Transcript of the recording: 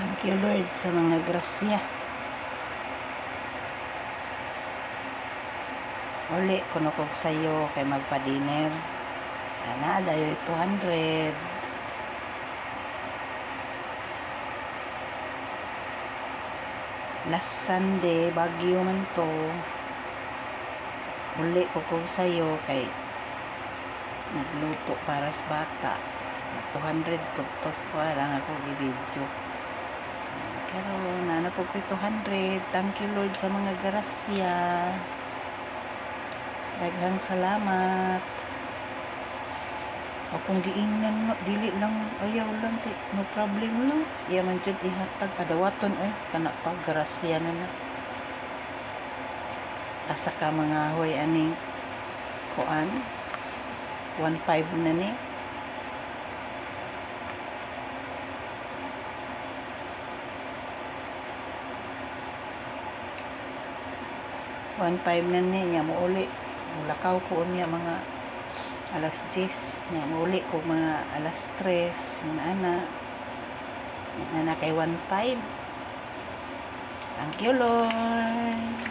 Thank you Lord sa mga grasya. Uli kuno kog sayo kay magpa-dinner. Ana dayo 200. Last Sunday Baguio man to. Uli kog sayo kay nagluto para sa bata. 200 po to. Wala ako i-video. Pero nanapog ko 200. Thank you Lord sa mga grasya. Daghang salamat. O kung giingnan mo, dili lang, ayaw lang, no problem lang. Iya man jud ihatag, adawaton kana pa, grasya na na. Asa ka mga hoy aning kuan, 1.5 na ni. $1.5 na niya, mauli. Mulakaw ko niya mga alas 10. Niya, mauli ko mga alas 3. Yung ana. Yan na kay 1.5. Thank you, Lord.